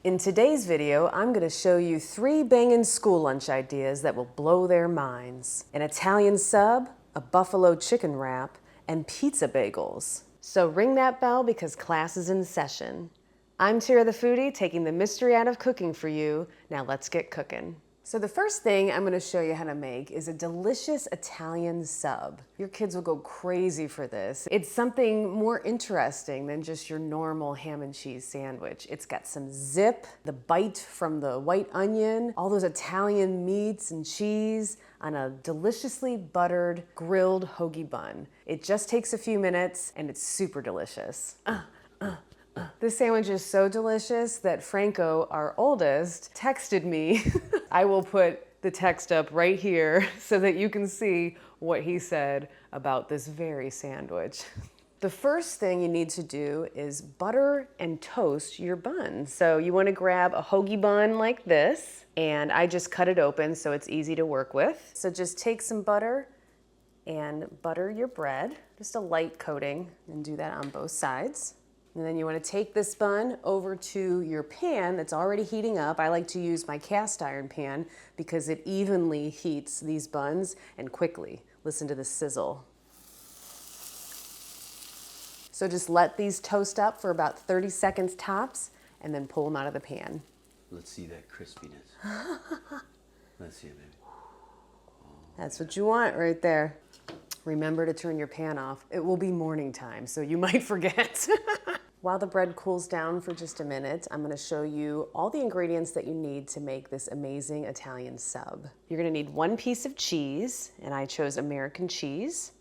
In today's video, I'm going to show you 3 bangin' school lunch ideas that will blow their minds. An Italian sub, a buffalo chicken wrap, and pizza bagels. So ring that bell because class is in session. I'm Tira the Foodie, taking the mystery out of cooking for you. Now let's get cooking. So the first thing I'm going to show you how to make is a delicious Italian sub. Your kids will go crazy for this. It's something more interesting than just your normal ham and cheese sandwich. It's got some zip, the bite from the white onion, all those Italian meats and cheese on a deliciously buttered grilled hoagie bun. It just takes a few minutes and it's super delicious. This sandwich is so delicious that Franco, our oldest, texted me. I will put the text up right here so that you can see what he said about this very sandwich. The first thing you need to do is butter and toast your bun. So you want to grab a hoagie bun like this, and I just cut it open so it's easy to work with. So just take some butter and butter your bread, just a light coating, and do that on both sides. And then you want to take this bun over to your pan that's already heating up. I like to use my cast iron pan because it evenly heats these buns and quickly. Listen to the sizzle. So just let these toast up for about 30 seconds tops and then pull them out of the pan. Let's see that crispiness. Let's see it, baby. That's what you want right there. Remember to turn your pan off. It will be morning time, so you might forget. While the bread cools down for just a minute, I'm gonna show you all the ingredients that you need to make this amazing Italian sub. You're gonna need 1 piece of cheese, and I chose American cheese,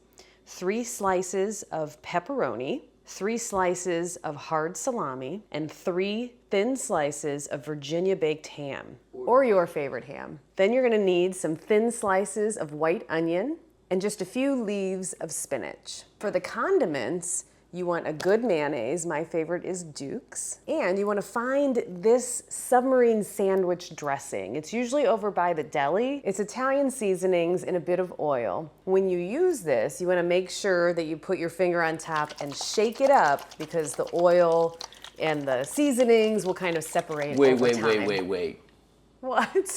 3 slices of pepperoni, 3 slices of hard salami, and 3 thin slices of Virginia baked ham, or your favorite ham. Then you're gonna need some thin slices of white onion, and just a few leaves of spinach. For the condiments, you want a good mayonnaise, my favorite is Duke's, and you want to find this submarine sandwich dressing. It's usually over by the deli. It's Italian seasonings and a bit of oil. When you use this, you want to make sure that you put your finger on top and shake it up because the oil and the seasonings will kind of separate over time. Wait. What?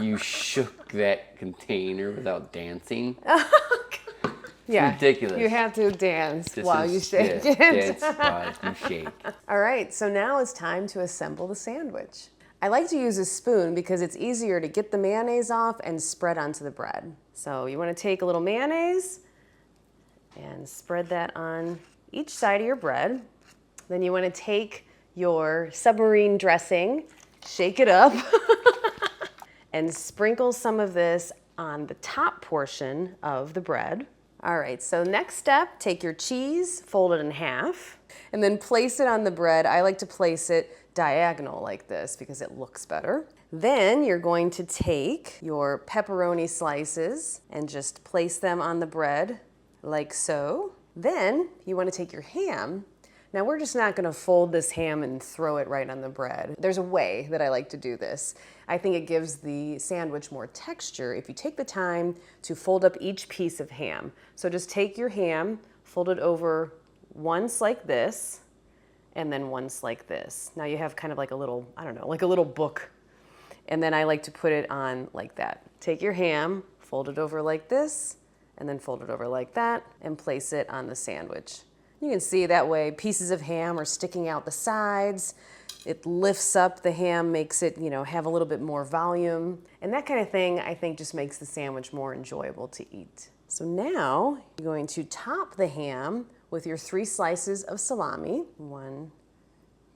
You shook that container without dancing? Yeah, ridiculous. You have to dance while you shake it. That's why you shake. All right, so now it's time to assemble the sandwich. I like to use a spoon because it's easier to get the mayonnaise off and spread onto the bread. So you want to take a little mayonnaise and spread that on each side of your bread. Then you want to take your submarine dressing, shake it up, and sprinkle some of this on the top portion of the bread. All right, so next step, take your cheese, fold it in half, and then place it on the bread. I like to place it diagonal like this because it looks better. Then you're going to take your pepperoni slices and just place them on the bread like so. Then you want to take your ham. Now we're just not gonna fold this ham and throw it right on the bread. There's a way that I like to do this. I think it gives the sandwich more texture if you take the time to fold up each piece of ham. So just take your ham, fold it over once like this, and then once like this. Now you have kind of like a little, I don't know, like a little book. And then I like to put it on like that. Take your ham, fold it over like this, and then fold it over like that, and place it on the sandwich. You can see that way pieces of ham are sticking out the sides. It lifts up the ham, makes it, have a little bit more volume. And that kind of thing, I think, just makes the sandwich more enjoyable to eat. So now you're going to top the ham with your 3 slices of salami. 1,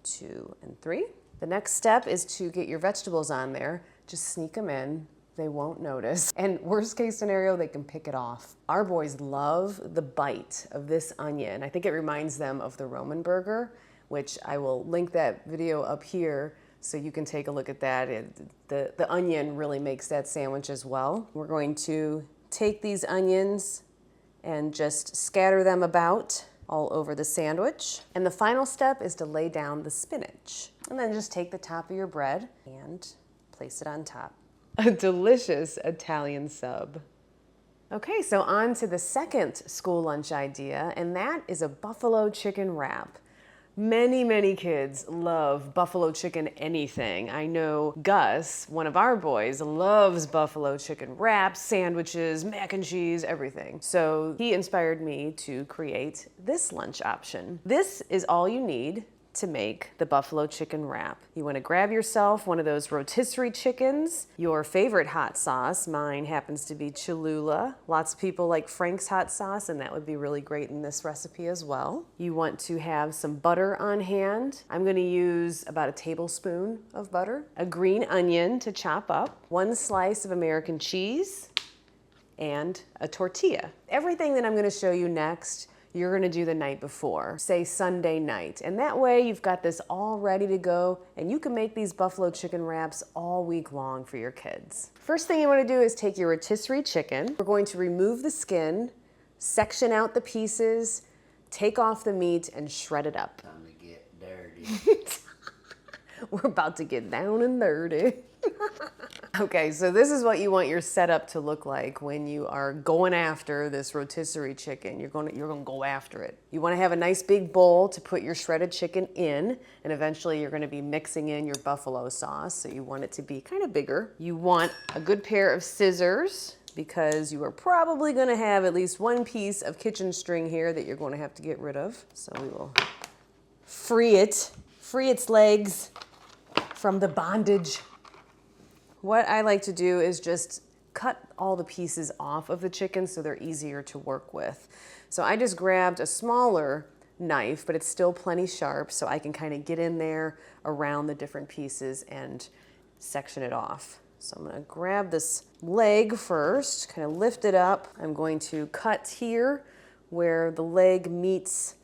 2, and 3. The next step is to get your vegetables on there. Just sneak them in. They won't notice. And worst case scenario, they can pick it off. Our boys love the bite of this onion. I think it reminds them of the Roman burger, which I will link that video up here so you can take a look at that. The onion really makes that sandwich as well. We're going to take these onions and just scatter them about all over the sandwich. And the final step is to lay down the spinach. And then just take the top of your bread and place it on top. A delicious Italian sub. Okay, so on to the second school lunch idea, and that is a buffalo chicken wrap. Many kids love buffalo chicken anything. I know Gus, one of our boys, loves buffalo chicken wraps, sandwiches, mac and cheese, everything. So he inspired me to create this lunch option. This is all you need to make the buffalo chicken wrap. You want to grab yourself one of those rotisserie chickens, your favorite hot sauce. Mine happens to be Cholula. Lots of people like Frank's hot sauce, and that would be really great in this recipe as well. You want to have some butter on hand. I'm going to use about a tablespoon of butter, a green onion to chop up, 1 slice of American cheese, and a tortilla. Everything that I'm going to show you next you're gonna do the night before, say Sunday night. And that way you've got this all ready to go and you can make these buffalo chicken wraps all week long for your kids. First thing you wanna do is take your rotisserie chicken. We're going to remove the skin, section out the pieces, take off the meat and shred it up. Time to get dirty. We're about to get down and dirty. Okay, so this is what you want your setup to look like when you are going after this rotisserie chicken. You're gonna go after it. You wanna have a nice big bowl to put your shredded chicken in, and eventually you're gonna be mixing in your buffalo sauce, so you want it to be kind of bigger. You want a good pair of scissors, because you are probably gonna have at least one piece of kitchen string here that you're gonna have to get rid of. So we will free its legs from the bondage. What I like to do is just cut all the pieces off of the chicken so they're easier to work with. So I just grabbed a smaller knife, but it's still plenty sharp, so I can kind of get in there around the different pieces and section it off. So I'm gonna grab this leg first, kind of lift it up. I'm going to cut here where the leg meets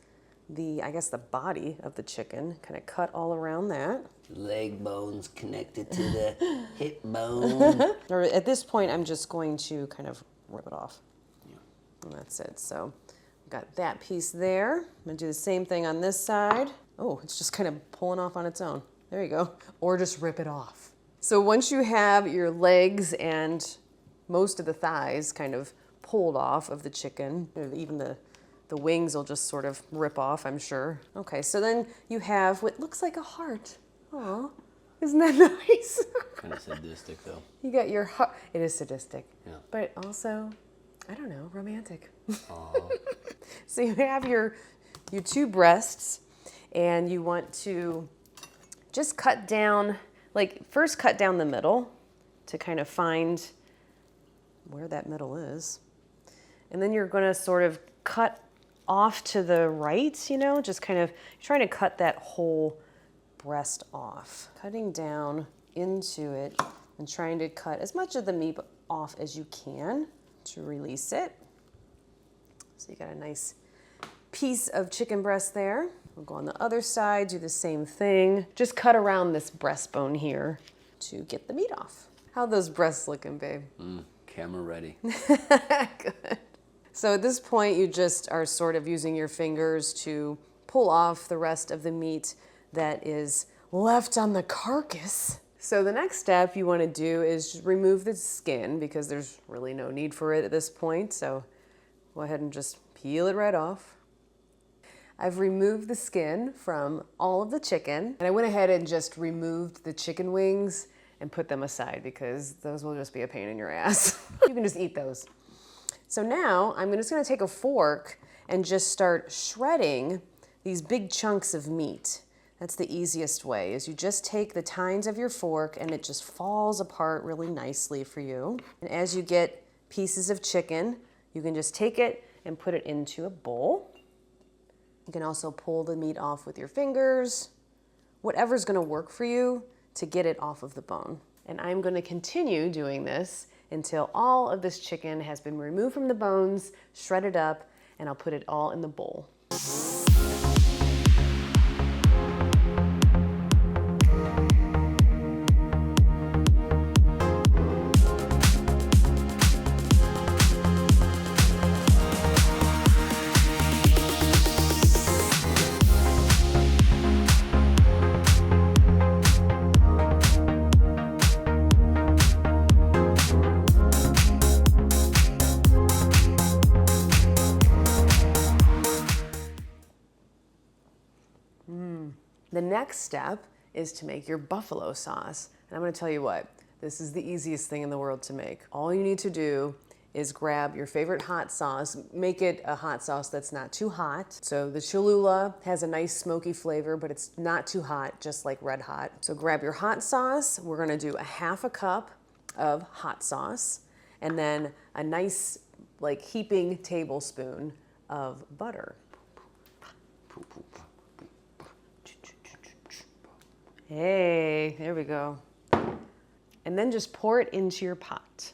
the body of the chicken, kind of cut all around that. Leg bone's connected to the hip bone. Or at this point, I'm just going to kind of rip it off. Yeah. And that's it. So I've got that piece there. I'm gonna do the same thing on this side. Oh, it's just kind of pulling off on its own. There you go. Or just rip it off. So once you have your legs and most of the thighs kind of pulled off of the chicken, even the wings will just sort of rip off, I'm sure. Okay, so then you have what looks like a heart. Aw, isn't that nice? Kind of sadistic though. You got your heart. It is sadistic, Yeah. but also, I don't know, romantic. Aww. So you have your 2 breasts, and you want to just cut down, first cut down the middle to kind of find where that middle is. And then you're gonna sort of cut off to the right, just kind of trying to cut that whole breast off. Cutting down into it and trying to cut as much of the meat off as you can to release it. So you got a nice piece of chicken breast there. We'll go on the other side, do the same thing. Just cut around this breastbone here to get the meat off. How are those breasts looking, babe? Camera ready. Good. So at this point, you just are sort of using your fingers to pull off the rest of the meat that is left on the carcass. So the next step you want to do is just remove the skin, because there's really no need for it at this point. So go ahead and just peel it right off. I've removed the skin from all of the chicken, and I went ahead and just removed the chicken wings and put them aside, because those will just be a pain in your ass. You can just eat those. So now I'm just gonna take a fork and just start shredding these big chunks of meat. That's the easiest way, is you just take the tines of your fork and it just falls apart really nicely for you. And as you get pieces of chicken, you can just take it and put it into a bowl. You can also pull the meat off with your fingers, whatever's gonna work for you to get it off of the bone. And I'm gonna continue doing this until all of this chicken has been removed from the bones, shredded up, and I'll put it all in the bowl. next step is to make your buffalo sauce. And I'm gonna tell you what, this is the easiest thing in the world to make. All you need to do is grab your favorite hot sauce, make it a hot sauce that's not too hot. So the Cholula has a nice smoky flavor, but it's not too hot, just like red hot. So grab your hot sauce. We're gonna do a half a cup of hot sauce, and then a nice, like, heaping tablespoon of butter. Hey, there we go. And then just pour it into your pot.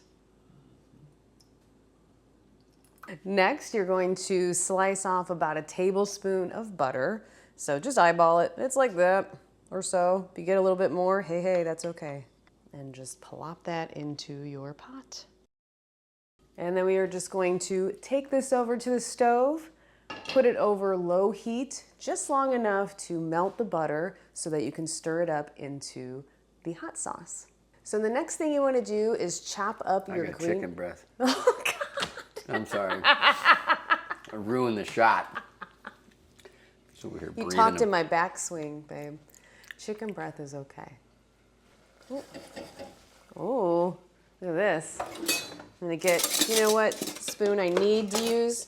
Next, you're going to slice off about a tablespoon of butter. So just eyeball it. It's like that or so. If you get a little bit more, hey, that's okay. And just plop that into your pot. And then we are just going to take this over to the stove, put it over low heat, just long enough to melt the butter so that you can stir it up into the hot sauce. So the next thing you want to do is chop up your green... chicken breath. Oh, God. I'm sorry. I ruined the shot. So we're here You breathing. talked in my backswing, babe. Chicken breath is okay. Oh, look at this. I'm gonna get, you know what spoon I need to use?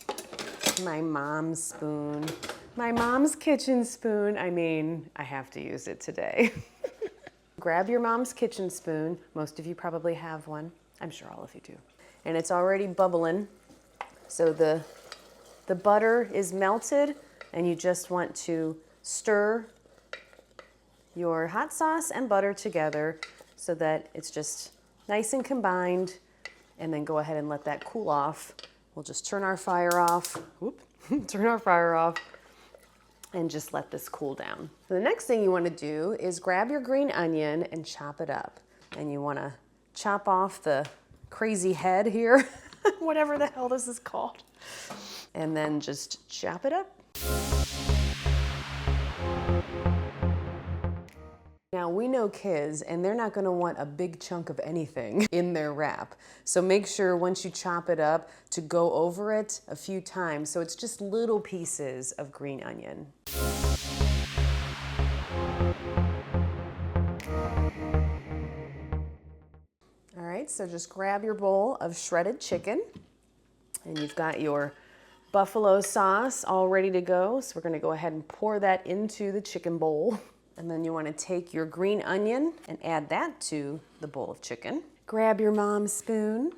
My mom's spoon. My mom's kitchen spoon. I mean, I have to use it today. Grab your mom's kitchen spoon. Most of you probably have one. I'm sure all of you do. And it's already bubbling. So the butter is melted, and you just want to stir your hot sauce and butter together so that it's just nice and combined, and then go ahead and let that cool off. We'll just turn our fire off. Whoop. Turn our fire off and just let this cool down. So the next thing you want to do is grab your green onion and chop it up. And you want to chop off the crazy head here, whatever the hell this is called. And then just chop it up. Now we know kids, and they're not gonna want a big chunk of anything in their wrap. So make sure once you chop it up to go over it a few times so it's just little pieces of green onion. All right, so just grab your bowl of shredded chicken, and you've got your buffalo sauce all ready to go. So we're gonna go ahead and pour that into the chicken bowl. And then you want to take your green onion and add that to the bowl of chicken. Grab your mom's spoon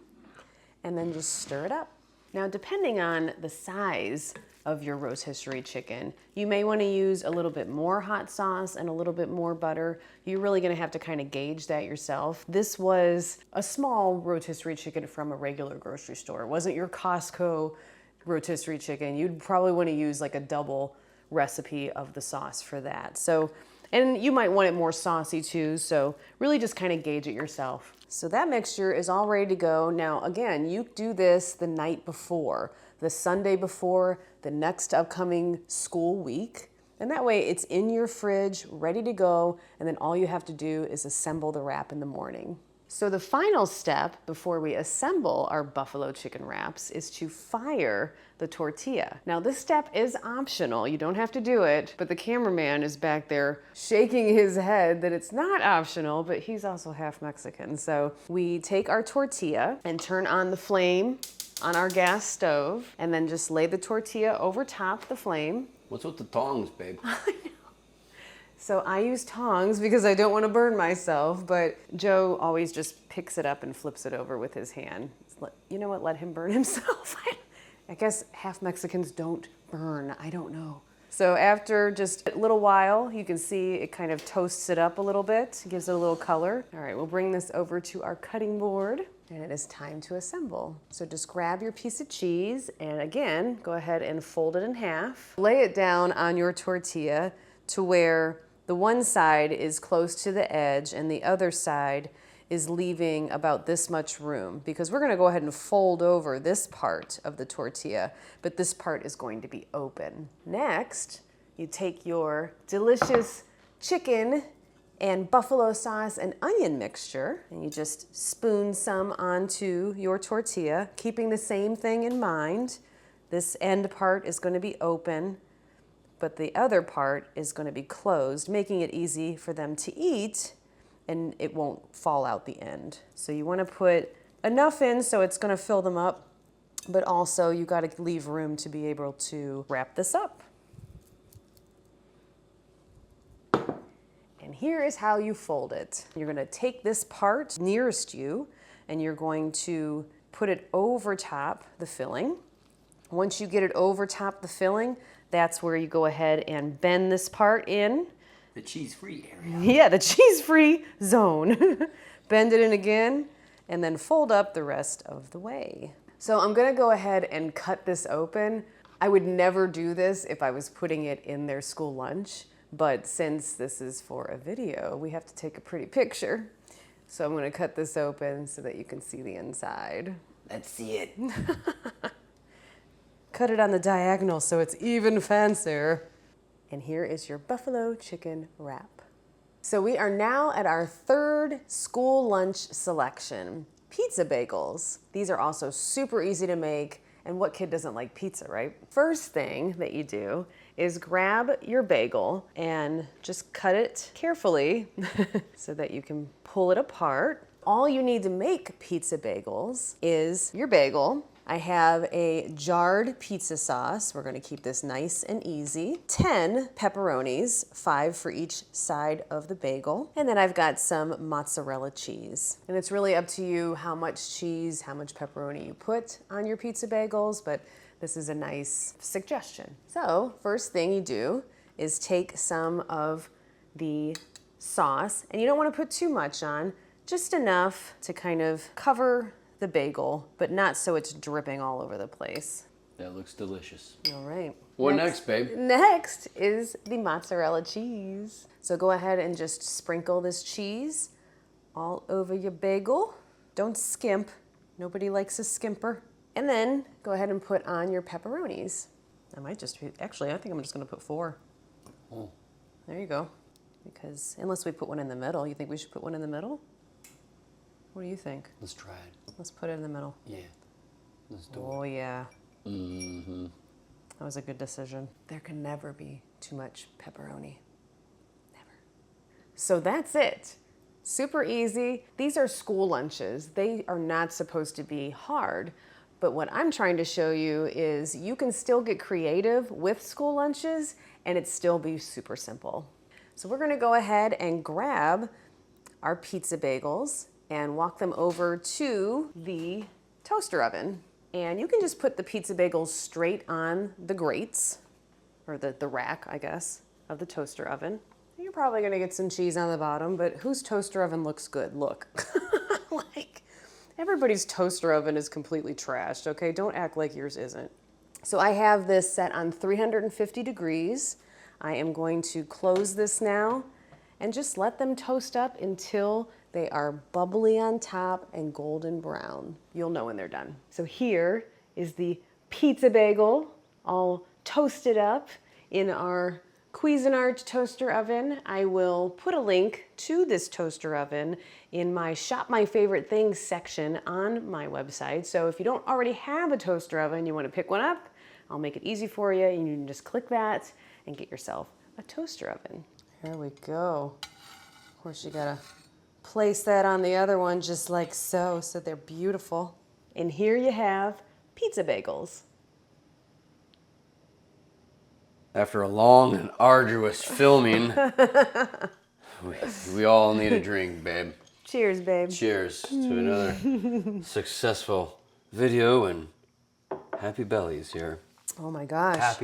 and then just stir it up. Now, depending on the size of your rotisserie chicken, you may want to use a little bit more hot sauce and a little bit more butter. You're really going to have to kind of gauge that yourself. This was a small rotisserie chicken from a regular grocery store. It wasn't your Costco rotisserie chicken. You'd probably want to use like a double recipe of the sauce for that. So, and you might want it more saucy too, so really just kind of gauge it yourself. So that mixture is all ready to go. Now again, you do this the night before, the Sunday before the next upcoming school week, and that way it's in your fridge, ready to go, and then all you have to do is assemble the wrap in the morning. So the final step before we assemble our buffalo chicken wraps is to fire the tortilla. Now this step is optional, you don't have to do it, but the cameraman is back there shaking his head that it's not optional, but he's also half Mexican. So we take our tortilla and turn on the flame on our gas stove, and then just lay the tortilla over top the flame. What's with the tongs, babe? So I use tongs because I don't want to burn myself, but Joe always just picks it up and flips it over with his hand. You know what, let him burn himself. I guess half Mexicans don't burn, I don't know. So after just a little while, you can see it kind of toasts it up a little bit, gives it a little color. All right, we'll bring this over to our cutting board, and it is time to assemble. So just grab your piece of cheese, and again, go ahead and fold it in half. Lay it down on your tortilla to where the one side is close to the edge and the other side is leaving about this much room, because we're gonna go ahead and fold over this part of the tortilla, but this part is going to be open. Next, you take your delicious chicken and buffalo sauce and onion mixture, and you just spoon some onto your tortilla, keeping the same thing in mind. This end part is gonna be open. but the other part is going to be closed, making it easy for them to eat and it won't fall out the end. So you want to put enough in so it's going to fill them up, but also you got to leave room to be able to wrap this up. And here is how you fold it. You're going to take this part nearest you and you're going to put it over top the filling. Once you get it over top the filling, that's where you go ahead and bend this part in. The cheese-free area. Yeah, the cheese-free zone. Bend it in again and then fold up the rest of the way. So I'm gonna go ahead and cut this open. I would never do this if I was putting it in their school lunch, but since this is for a video, we have to take a pretty picture. So I'm gonna cut this open so that you can see the inside. Let's see it. Cut it on the diagonal so it's even fancier. And here is your buffalo chicken wrap. So we are now at our third school lunch selection, pizza bagels. These are also super easy to make, and what kid doesn't like pizza, right? First thing that you do is grab your bagel and just cut it carefully so that you can pull it apart. All you need to make pizza bagels is your bagel. I have a jarred pizza sauce. We're gonna keep this nice and easy. 10 pepperonis, 5 for each side of the bagel. And then I've got some mozzarella cheese. And it's really up to you how much cheese, how much pepperoni you put on your pizza bagels, but this is a nice suggestion. So first thing you do is take some of the sauce, and you don't wanna put too much on, just enough to kind of cover the bagel, but not so it's dripping all over the place. That looks delicious. All right. What next, babe? Next is the mozzarella cheese. So go ahead and just sprinkle this cheese all over your bagel. Don't skimp. Nobody likes a skimper. And then go ahead and put on your pepperonis. I might just, actually, I think I'm just gonna put 4. Oh. There you go. Because unless we put one in the middle, you think we should put one in the middle? What do you think? Let's try it. Let's put it in the middle. Yeah. Let's do it. Oh, yeah. Mm-hmm. That was a good decision. There can never be too much pepperoni. Never. So that's it. Super easy. These are school lunches. They are not supposed to be hard. But what I'm trying to show you is you can still get creative with school lunches and it still be super simple. So we're gonna go ahead and grab our pizza bagels and walk them over to the toaster oven. And you can just put the pizza bagels straight on the grates, or the rack, I guess, of the toaster oven. You're probably gonna get some cheese on the bottom, but whose toaster oven looks good? Look, like everybody's toaster oven is completely trashed, okay? Don't act like yours isn't. So I have this set on 350 degrees. I am going to close this now and just let them toast up until they are bubbly on top and golden brown. You'll know when they're done. So here is the pizza bagel all toasted up in our Cuisinart toaster oven. I will put a link to this toaster oven in my Shop My Favorite Things section on my website. So if you don't already have a toaster oven, you want to pick one up, I'll make it easy for you. You can just click that and get yourself a toaster oven. Here we go. Of course, you gotta place that on the other one just like so, so they're beautiful. And here you have pizza bagels. After a long and arduous filming, we all need a drink, babe. Cheers, babe. Cheers to another successful video, and happy bellies here. Oh my gosh.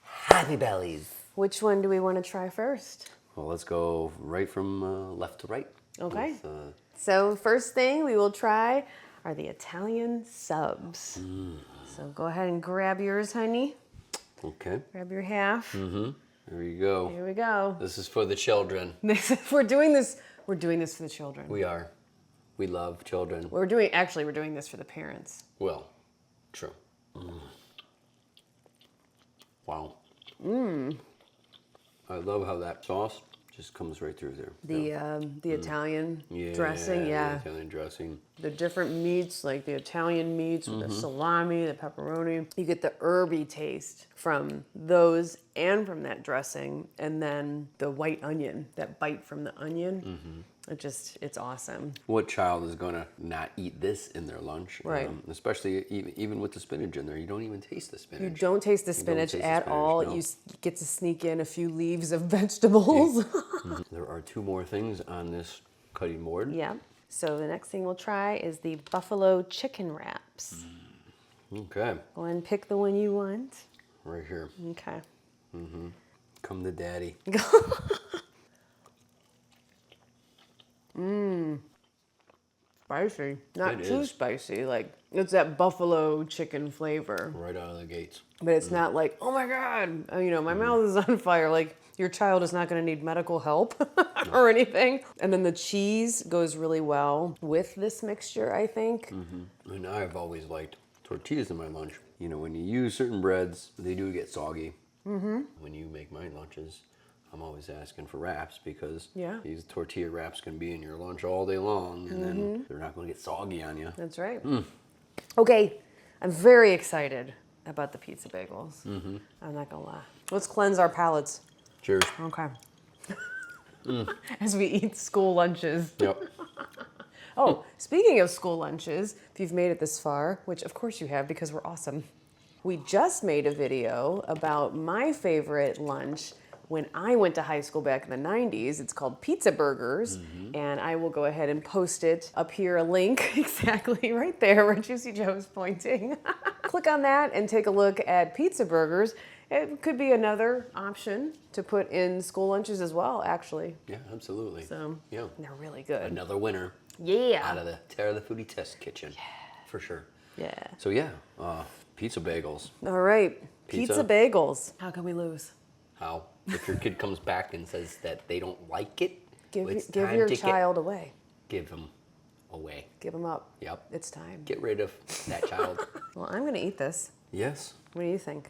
Happy bellies. Which one do we want to try first? Well, let's go right from left to right. Okay. With, So first thing we will try are the Italian subs. So go ahead and grab yours, honey. okay. Grab your half. Mm-hmm. There you go. Here we go. This is for the children. We're doing this for the children. We are. We love children. We're doing this for the parents. Well, true. Wow. I love how that sauce Just comes right through there. The Italian dressing, The yeah. Italian dressing. The different meats, like the Italian meats with the salami, the pepperoni. You get the herby taste from those and from that dressing. And then the white onion, that bite from the onion. It's awesome. What child is going to not eat this in their lunch? Right. Especially even with the spinach in there. You don't even taste the spinach. You don't taste the spinach taste the at spinach, all. no. You get to sneak in a few leaves of vegetables. There are 2 more things on this cutting board. Yeah. So the next thing we'll try is the buffalo chicken wraps. Okay. Go ahead and pick the one you want. Right here. Okay. Come to daddy. Spicy. Not It too is. spicy. Like, it's that buffalo chicken flavor. Right out of the gates. But it's not like, oh my God, my mouth is on fire. Like, your child is not going to need medical help or anything. And then the cheese goes really well with this mixture, I think. And I've always liked tortillas in my lunch. When you use certain breads, they do get soggy. When you make my lunches, I'm always asking for wraps because these tortilla wraps can be in your lunch all day long and then they're not going to get soggy on you. That's right. Okay, I'm very excited about the pizza bagels. I'm not going to lie. Let's cleanse our palates. Cheers. Okay. As we eat school lunches. Yep. Oh, speaking of school lunches, if you've made it this far, which of course you have because we're awesome, we just made a video about my favorite lunch when I went to high school back in the 90s. It's called Pizza Burgers, and I will go ahead and post it up here, a link exactly right there where Juicy Joe is pointing. Click on that and take a look at Pizza Burgers. It could be another option to put in school lunches as well, actually. Yeah, absolutely. So, yeah. they're really good. Another winner Yeah. out of the Tara the Foodie test kitchen. Yeah. For sure. Yeah. So yeah, pizza bagels. All right. Pizza? Bagels. How can we lose? How? If your kid comes back and says that they don't like it, Give it's give time your to child away. give them away. Give them up. Yep. It's time. Get rid of that child. Well, I'm going to eat this. Yes. What do you think?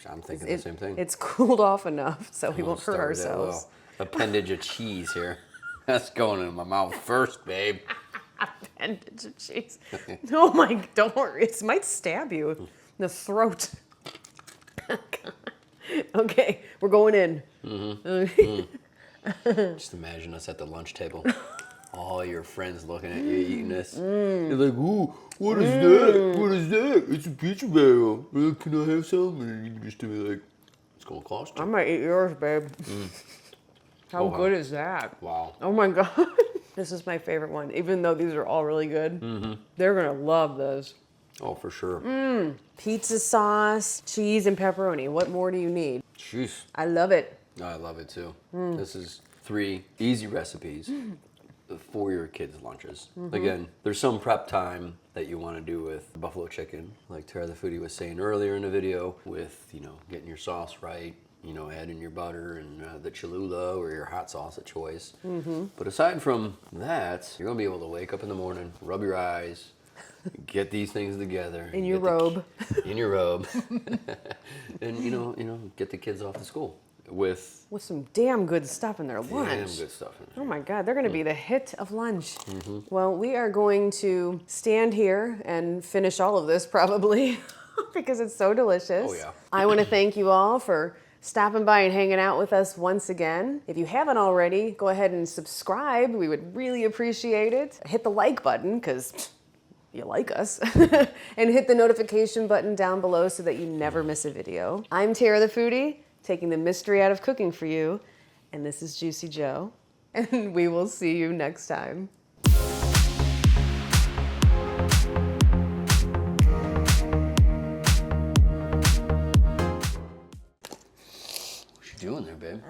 I'm thinking the same thing. It's cooled off enough so we We'll won't hurt start with that ourselves. little appendage of cheese here. That's going in my mouth first, babe. Appendage of cheese. Oh my, don't worry. It might stab you in the throat. Okay, we're going in. Just imagine us at the lunch table. All your friends looking at you eating this. They're like, ooh, what is that? What is that? It's a pizza bagel. Can I have some? And you just to be like, it's going to cost I you. might eat yours, babe. How Oh, wow. good is that? Wow. Oh my God. This is my favorite one. Even though these are all really good, they're going to love this. Oh, for sure. Pizza sauce, cheese, and pepperoni. What more do you need? Jeez. I love it. I love it too. This is 3 easy recipes for your kids' lunches. Again, there's some prep time that you want to do with buffalo chicken, like Tara the Foodie was saying earlier in the video, with getting your sauce right, adding your butter and the Cholula or your hot sauce of choice. But aside from that, you're gonna be able to wake up in the morning, rub your eyes, get these things together In your robe. in your robe, and get the kids off to school with some damn good stuff in their damn lunch. good stuff in Oh there. my God, they're going to be the hit of lunch. Well, we are going to stand here and finish all of this probably because it's so delicious. Oh, yeah. I want to thank you all for stopping by and hanging out with us once again. If you haven't already, go ahead and subscribe. We would really appreciate it. Hit the like button because you like us, and hit the notification button down below so that you never miss a video. I'm Tara the Foodie, taking the mystery out of cooking for you, and this is Juicy Joe, and we will see you next time. What you doing there, babe?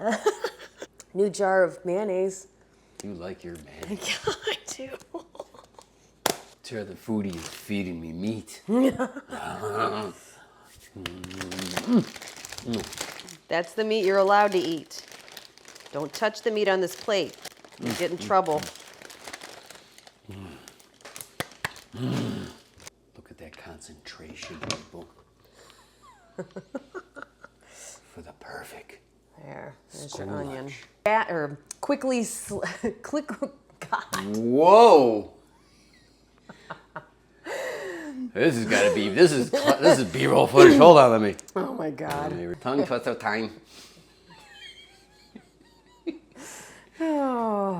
New jar of mayonnaise. You like your man. Yeah, I do. Tara the Foodie is feeding me meat. That's the meat you're allowed to eat. Don't touch the meat on this plate. You'll get in trouble. Look at that concentration, people. For the perfect There's school your onion. lunch. quickly click. God. Whoa. This is B-roll footage. Hold on, let me. Oh my God. Tongue twister time. Oh.